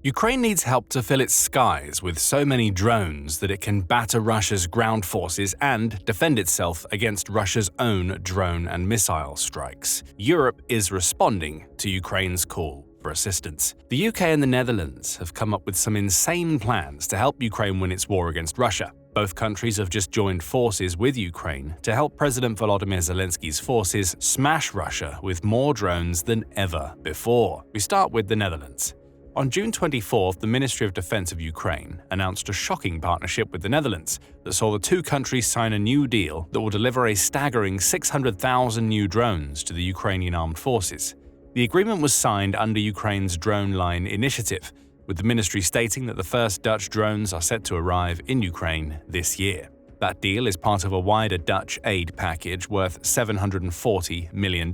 Ukraine needs help to fill its skies with so many drones that it can batter Russia's ground forces and defend itself against Russia's own drone and missile strikes. Europe is responding to Ukraine's call for assistance. The UK and the Netherlands have come up with some insane plans to help Ukraine win its war against Russia. Both countries have just joined forces with Ukraine to help President Volodymyr Zelensky's forces smash Russia with more drones than ever before. We start with the Netherlands. On June 24th, the Ministry of Defense of Ukraine announced a shocking partnership with the Netherlands that saw the two countries sign a new deal that will deliver a staggering 600,000 new drones to the Ukrainian armed forces. The agreement was signed under Ukraine's Drone Line initiative, with the ministry stating that the first Dutch drones are set to arrive in Ukraine this year. That deal is part of a wider Dutch aid package worth $740 million,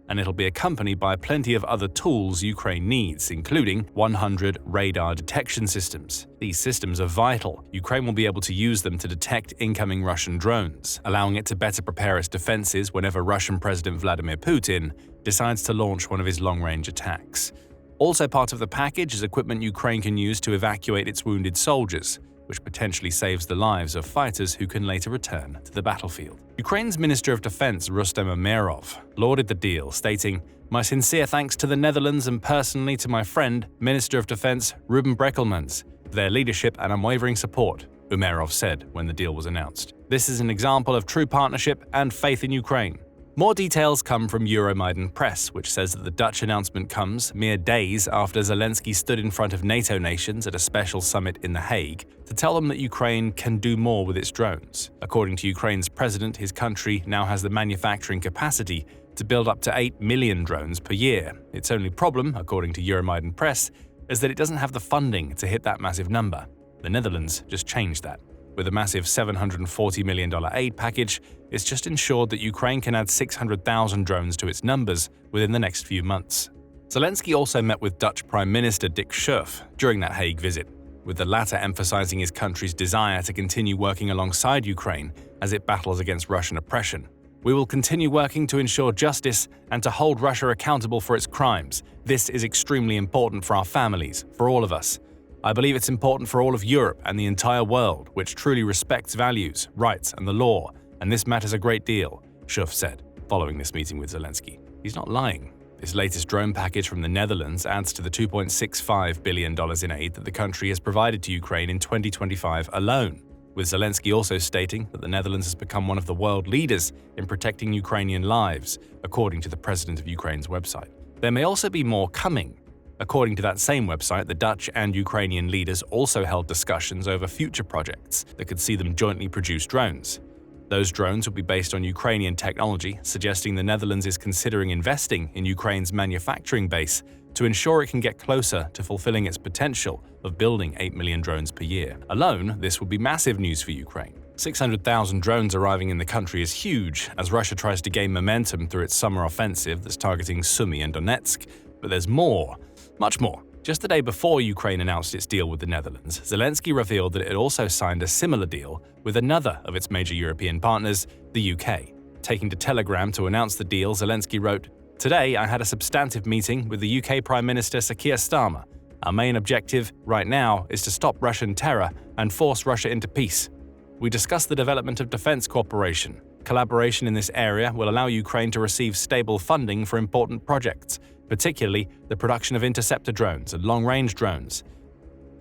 and it'll be accompanied by plenty of other tools Ukraine needs, including 100 radar detection systems. These systems are vital. Ukraine will be able to use them to detect incoming Russian drones, allowing it to better prepare its defenses whenever Russian President Vladimir Putin decides to launch one of his long-range attacks. Also part of the package is equipment Ukraine can use to evacuate its wounded soldiers, which potentially saves the lives of fighters who can later return to the battlefield. Ukraine's Minister of Defense Rustem Umerov lauded the deal, stating, "My sincere thanks to the Netherlands and personally to my friend, Minister of Defense Ruben Brekelmans, for their leadership and unwavering support," Umerov said when the deal was announced. "This is an example of true partnership and faith in Ukraine." More details come from Euromaidan Press, which says that the Dutch announcement comes mere days after Zelensky stood in front of NATO nations at a special summit in The Hague to tell them that Ukraine can do more with its drones. According to Ukraine's president, his country now has the manufacturing capacity to build up to 8 million drones per year. Its only problem, according to Euromaidan Press, is that it doesn't have the funding to hit that massive number. The Netherlands just changed that. With a massive $740 million aid package, it's just ensured that Ukraine can add 600,000 drones to its numbers within the next few months. Zelensky also met with Dutch Prime Minister Dick Schoof during that Hague visit, with the latter emphasizing his country's desire to continue working alongside Ukraine as it battles against Russian oppression. "We will continue working to ensure justice and to hold Russia accountable for its crimes. This is extremely important for our families, for all of us. I believe it's important for all of Europe and the entire world, which truly respects values, rights, and the law, and this matters a great deal," Schoof said, following this meeting with Zelensky. He's not lying. This latest drone package from the Netherlands adds to the $2.65 billion in aid that the country has provided to Ukraine in 2025 alone, with Zelensky also stating that the Netherlands has become one of the world leaders in protecting Ukrainian lives, according to the president of Ukraine's website. There may also be more coming. According to that same website, the Dutch and Ukrainian leaders also held discussions over future projects that could see them jointly produce drones. Those drones would be based on Ukrainian technology, suggesting the Netherlands is considering investing in Ukraine's manufacturing base to ensure it can get closer to fulfilling its potential of building 8 million drones per year. Alone, this would be massive news for Ukraine. 600,000 drones arriving in the country is huge as Russia tries to gain momentum through its summer offensive that's targeting Sumy and Donetsk. But there's more. Much more. Just the day before Ukraine announced its deal with the Netherlands, Zelensky revealed that it had also signed a similar deal with another of its major European partners, the UK. Taking to Telegram to announce the deal, Zelensky wrote, "Today I had a substantive meeting with the UK Prime Minister Sir Keir Starmer. Our main objective right now is to stop Russian terror and force Russia into peace. We discussed the development of defense cooperation. Collaboration in this area will allow Ukraine to receive stable funding for important projects, particularly the production of interceptor drones and long-range drones.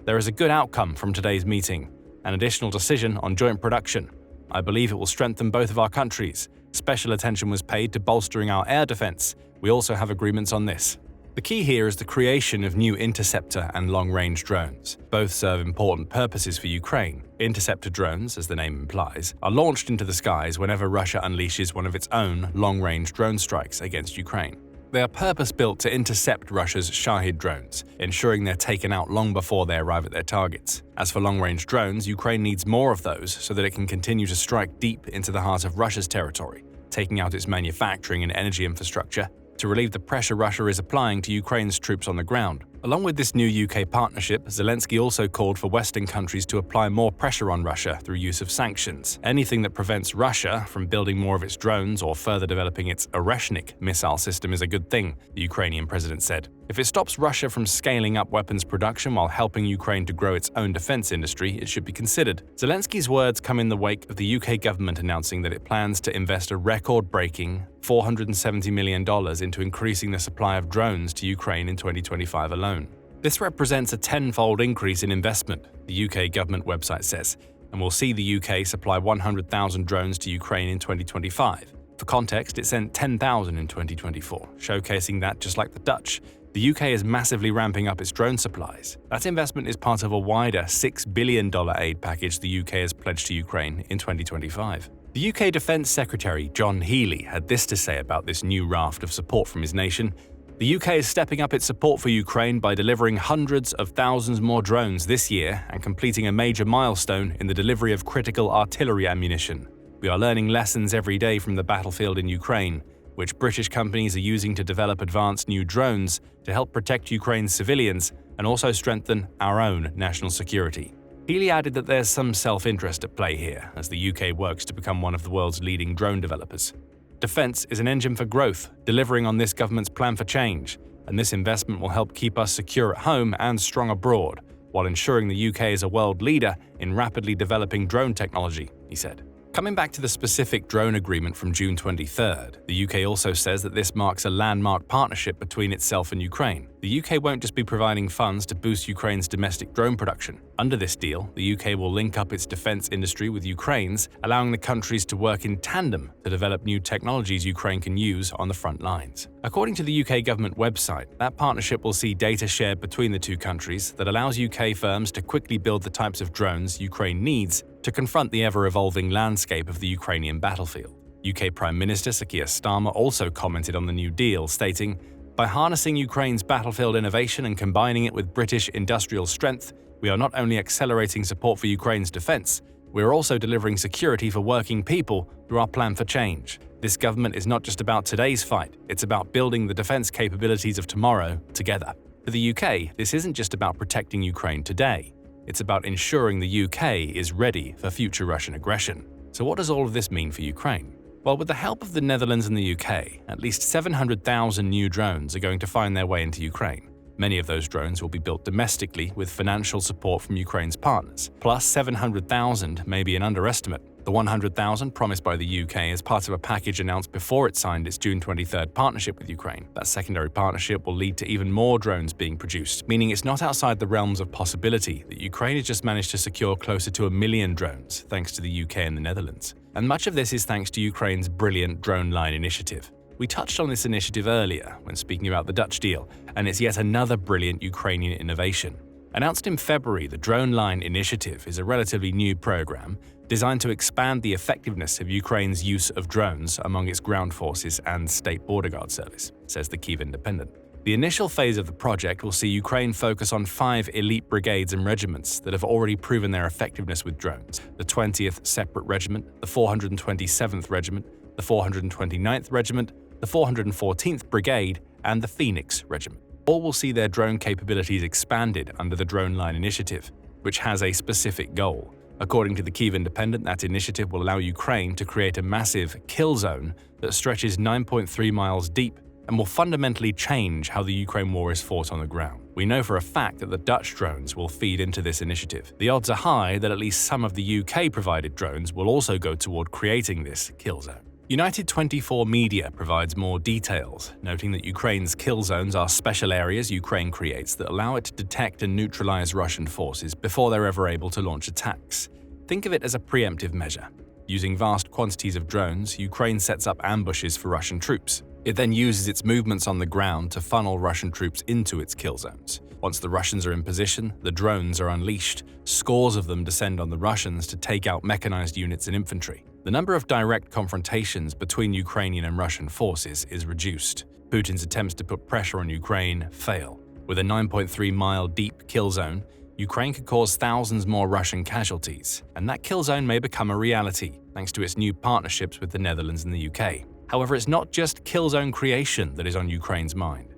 There is a good outcome from today's meeting, an additional decision on joint production. I believe it will strengthen both of our countries. Special attention was paid to bolstering our air defense. We also have agreements on this." The key here is the creation of new interceptor and long-range drones. Both serve important purposes for Ukraine. Interceptor drones, as the name implies, are launched into the skies whenever Russia unleashes one of its own long-range drone strikes against Ukraine. They are purpose-built to intercept Russia's Shahid drones, ensuring they're taken out long before they arrive at their targets. As for long-range drones, Ukraine needs more of those so that it can continue to strike deep into the heart of Russia's territory, taking out its manufacturing and energy infrastructure to relieve the pressure Russia is applying to Ukraine's troops on the ground. Along with this new UK partnership, Zelensky also called for Western countries to apply more pressure on Russia through use of sanctions. Anything that prevents Russia from building more of its drones or further developing its Oreshnik missile system is a good thing, the Ukrainian president said. If it stops Russia from scaling up weapons production while helping Ukraine to grow its own defense industry, it should be considered. Zelensky's words come in the wake of the UK government announcing that it plans to invest a record-breaking $470 million into increasing the supply of drones to Ukraine in 2025 alone. This represents a tenfold increase in investment, the UK government website says, and will see the UK supply 100,000 drones to Ukraine in 2025. For context, it sent 10,000 in 2024, showcasing that, just like the Dutch, the UK is massively ramping up its drone supplies. That investment is part of a wider $6 billion aid package the UK has pledged to Ukraine in 2025. The UK Defence Secretary John Healey had this to say about this new raft of support from his nation. The UK is stepping up its support for Ukraine by delivering hundreds of thousands more drones this year and completing a major milestone in the delivery of critical artillery ammunition. We are learning lessons every day from the battlefield in Ukraine, which British companies are using to develop advanced new drones to help protect Ukraine's civilians and also strengthen our own national security. Healey added that there's some self-interest at play here as the UK works to become one of the world's leading drone developers. Defence is an engine for growth, delivering on this government's plan for change, and this investment will help keep us secure at home and strong abroad, while ensuring the UK is a world leader in rapidly developing drone technology, he said. Coming back to the specific drone agreement from June 23rd, the UK also says that this marks a landmark partnership between itself and Ukraine. The UK won't just be providing funds to boost Ukraine's domestic drone production. Under this deal, the UK will link up its defense industry with Ukraine's, allowing the countries to work in tandem to develop new technologies Ukraine can use on the front lines. According to the UK government website, that partnership will see data shared between the two countries that allows UK firms to quickly build the types of drones Ukraine needs to confront the ever-evolving landscape of the Ukrainian battlefield. UK Prime Minister Sir Keir Starmer also commented on the new deal, stating, "By harnessing Ukraine's battlefield innovation and combining it with British industrial strength, we are not only accelerating support for Ukraine's defense, we are also delivering security for working people through our plan for change. This government is not just about today's fight, it's about building the defense capabilities of tomorrow together." For the UK, this isn't just about protecting Ukraine today. It's about ensuring the UK is ready for future Russian aggression. So what does all of this mean for Ukraine? Well, with the help of the Netherlands and the UK, at least 700,000 new drones are going to find their way into Ukraine. Many of those drones will be built domestically with financial support from Ukraine's partners. Plus, 700,000 may be an underestimate. The 100,000 promised by the UK is part of a package announced before it signed its June 23rd partnership with Ukraine. That secondary partnership will lead to even more drones being produced, meaning it's not outside the realms of possibility that Ukraine has just managed to secure closer to 1 million drones, thanks to the UK and the Netherlands. And much of this is thanks to Ukraine's brilliant Drone Line initiative. We touched on this initiative earlier when speaking about the Dutch deal, and it's yet another brilliant Ukrainian innovation. Announced in February, the Drone Line initiative is a relatively new program designed to expand the effectiveness of Ukraine's use of drones among its ground forces and state border guard service, says the Kyiv Independent. The initial phase of the project will see Ukraine focus on 5 elite brigades and regiments that have already proven their effectiveness with drones: the 20th Separate Regiment, the 427th Regiment, the 429th Regiment, the 414th Brigade, and the Phoenix Regiment. All will see their drone capabilities expanded under the Drone Line initiative, which has a specific goal. According to the Kyiv Independent, that initiative will allow Ukraine to create a massive kill zone that stretches 9.3 miles deep and will fundamentally change how the Ukraine war is fought on the ground. We know for a fact that the Dutch drones will feed into this initiative. The odds are high that at least some of the UK-provided drones will also go toward creating this kill zone. United 24 Media provides more details, noting that Ukraine's kill zones are special areas Ukraine creates that allow it to detect and neutralize Russian forces before they're ever able to launch attacks. Think of it as a preemptive measure. Using vast quantities of drones, Ukraine sets up ambushes for Russian troops. It then uses its movements on the ground to funnel Russian troops into its kill zones. Once the Russians are in position, the drones are unleashed. Scores of them descend on the Russians to take out mechanized units and infantry. The number of direct confrontations between Ukrainian and Russian forces is reduced. Putin's attempts to put pressure on Ukraine fail. With a 9.3-mile deep kill zone, Ukraine could cause thousands more Russian casualties, and that kill zone may become a reality thanks to its new partnerships with the Netherlands and the UK. However, it's not just kill zone creation that is on Ukraine's mind.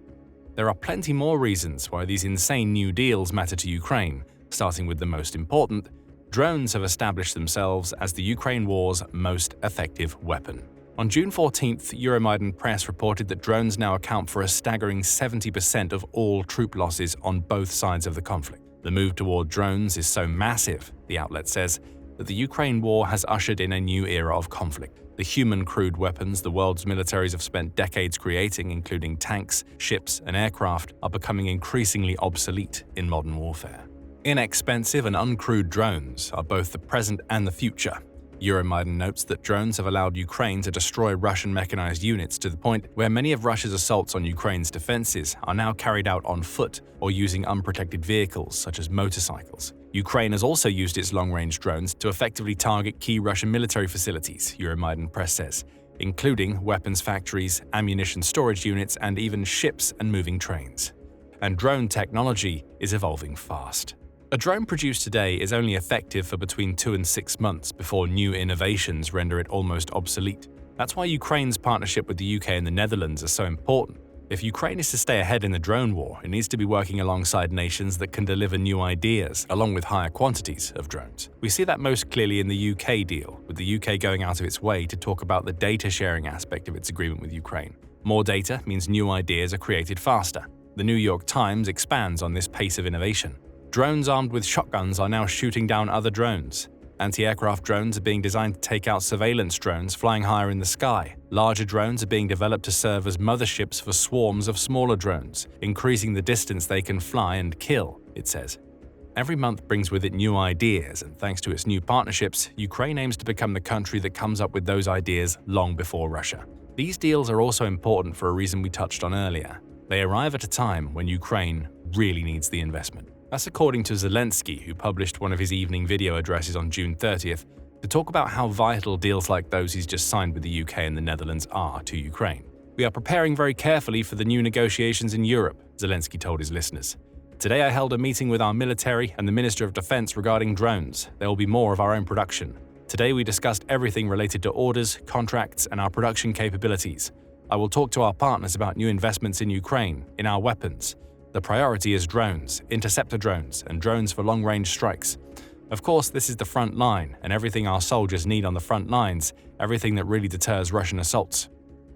There are plenty more reasons why these insane new deals matter to Ukraine, starting with the most important: drones have established themselves as the Ukraine war's most effective weapon. On June 14th, Euromaidan Press reported that drones now account for a staggering 70% of all troop losses on both sides of the conflict. The move toward drones is so massive, the outlet says, that the Ukraine war has ushered in a new era of conflict. The human-crewed weapons the world's militaries have spent decades creating, including tanks, ships, and aircraft, are becoming increasingly obsolete in modern warfare. Inexpensive and uncrewed drones are both the present and the future. Euromaidan notes that drones have allowed Ukraine to destroy Russian mechanized units to the point where many of Russia's assaults on Ukraine's defenses are now carried out on foot or using unprotected vehicles such as motorcycles. Ukraine has also used its long-range drones to effectively target key Russian military facilities, Euromaidan Press says, including weapons factories, ammunition storage units, and even ships and moving trains. And drone technology is evolving fast. A drone produced today is only effective for between 2 and 6 months before new innovations render it almost obsolete. That's why Ukraine's partnership with the UK and the Netherlands is so important. If Ukraine is to stay ahead in the drone war, it needs to be working alongside nations that can deliver new ideas, along with higher quantities of drones. We see that most clearly in the UK deal, with the UK going out of its way to talk about the data-sharing aspect of its agreement with Ukraine. More data means new ideas are created faster. The New York Times expands on this pace of innovation. Drones armed with shotguns are now shooting down other drones. Anti-aircraft drones are being designed to take out surveillance drones flying higher in the sky. Larger drones are being developed to serve as motherships for swarms of smaller drones, increasing the distance they can fly and kill, it says. Every month brings with it new ideas, and thanks to its new partnerships, Ukraine aims to become the country that comes up with those ideas long before Russia. These deals are also important for a reason we touched on earlier. They arrive at a time when Ukraine really needs the investment. That's according to Zelensky, who published one of his evening video addresses on June 30th to talk about how vital deals like those he's just signed with the UK and the Netherlands are to Ukraine. "We are preparing very carefully for the new negotiations in Europe," Zelensky told his listeners. "Today I held a meeting with our military and the Minister of Defense regarding drones. There will be more of our own production. Today we discussed everything related to orders, contracts, and our production capabilities. I will talk to our partners about new investments in Ukraine, in our weapons. The priority is drones, interceptor drones, and drones for long-range strikes. Of course, this is the front line, and everything our soldiers need on the front lines, everything that really deters Russian assaults."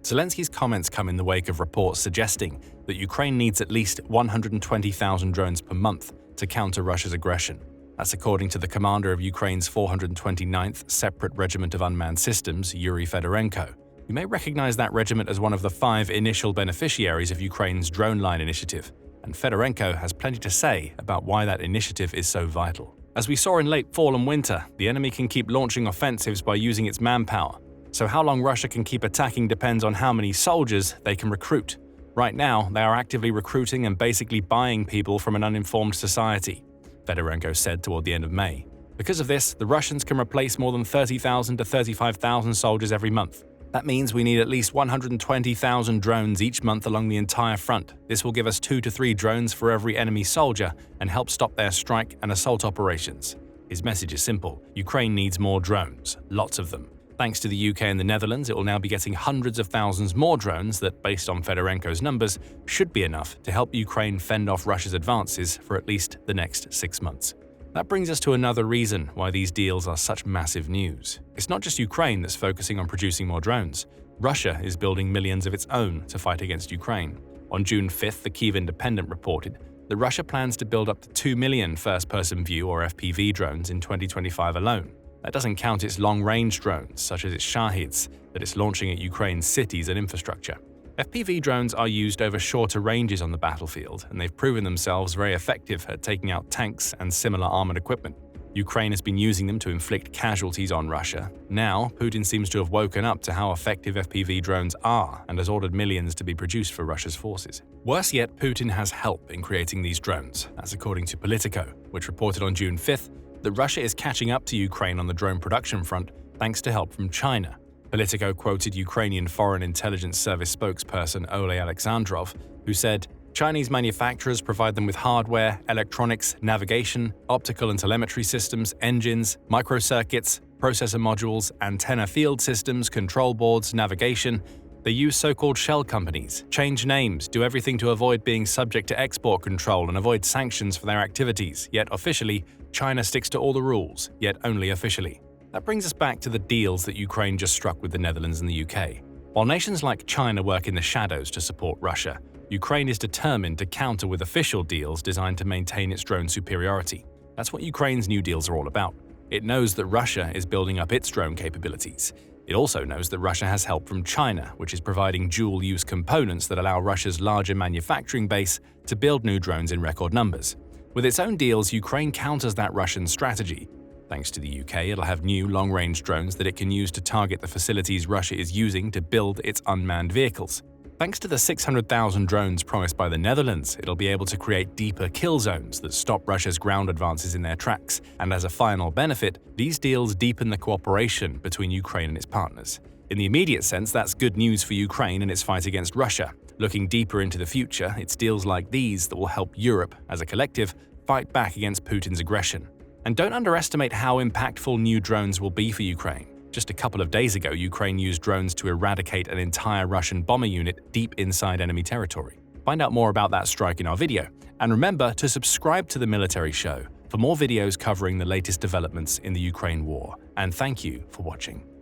Zelensky's comments come in the wake of reports suggesting that Ukraine needs at least 120,000 drones per month to counter Russia's aggression. That's according to the commander of Ukraine's 429th Separate Regiment of Unmanned Systems, Yuri Fedorenko. You may recognize that regiment as one of the 5 initial beneficiaries of Ukraine's Drone Line initiative, and Fedorenko has plenty to say about why that initiative is so vital. As we saw in late fall and winter, the enemy can keep launching offensives by using its manpower. So how long Russia can keep attacking depends on how many soldiers they can recruit. Right now, they are actively recruiting and basically buying people from an uninformed society, Fedorenko said toward the end of May. Because of this, the Russians can replace more than 30,000 to 35,000 soldiers every month. That means we need at least 120,000 drones each month along the entire front. This will give us 2 to 3 drones for every enemy soldier and help stop their strike and assault operations. His message is simple: Ukraine needs more drones, lots of them. Thanks to the UK and the Netherlands, it will now be getting hundreds of thousands more drones that, based on Fedorenko's numbers, should be enough to help Ukraine fend off Russia's advances for at least the next 6 months. That brings us to another reason why these deals are such massive news. It's not just Ukraine that's focusing on producing more drones. Russia is building millions of its own to fight against Ukraine. On June 5th, the Kyiv Independent reported that Russia plans to build up to 2 million first-person view or FPV drones in 2025 alone. That doesn't count its long-range drones, such as its Shahids, that it's launching at Ukraine's cities and infrastructure. FPV drones are used over shorter ranges on the battlefield, and they've proven themselves very effective at taking out tanks and similar armored equipment. Ukraine has been using them to inflict casualties on Russia. Now, Putin seems to have woken up to how effective FPV drones are and has ordered millions to be produced for Russia's forces. Worse yet, Putin has help in creating these drones. That's according to Politico, which reported on June 5th that Russia is catching up to Ukraine on the drone production front thanks to help from China. Politico quoted Ukrainian Foreign Intelligence Service spokesperson Ole Alexandrov, who said, "Chinese manufacturers provide them with hardware, electronics, navigation, optical and telemetry systems, engines, microcircuits, processor modules, antenna field systems, control boards, navigation, They use so-called shell companies, change names, do everything to avoid being subject to export control and avoid sanctions for their activities, yet officially, China sticks to all the rules, yet only officially. That brings us back to the deals that Ukraine just struck with the Netherlands and the UK. While nations like China work in the shadows to support Russia, Ukraine is determined to counter with official deals designed to maintain its drone superiority. That's what Ukraine's new deals are all about. It knows that Russia is building up its drone capabilities. It also knows that Russia has help from China, which is providing dual-use components that allow Russia's larger manufacturing base to build new drones in record numbers. With its own deals, Ukraine counters that Russian strategy. Thanks to the UK, it'll have new long-range drones that it can use to target the facilities Russia is using to build its unmanned vehicles. Thanks to the 600,000 drones promised by the Netherlands, it'll be able to create deeper kill zones that stop Russia's ground advances in their tracks, and as a final benefit, these deals deepen the cooperation between Ukraine and its partners. In the immediate sense, that's good news for Ukraine in its fight against Russia. Looking deeper into the future, it's deals like these that will help Europe, as a collective, fight back against Putin's aggression. And don't underestimate how impactful new drones will be for Ukraine. Just a couple of days ago, Ukraine used drones to eradicate an entire Russian bomber unit deep inside enemy territory. Find out more about that strike in our video. And remember to subscribe to The Military Show for more videos covering the latest developments in the Ukraine war. And thank you for watching.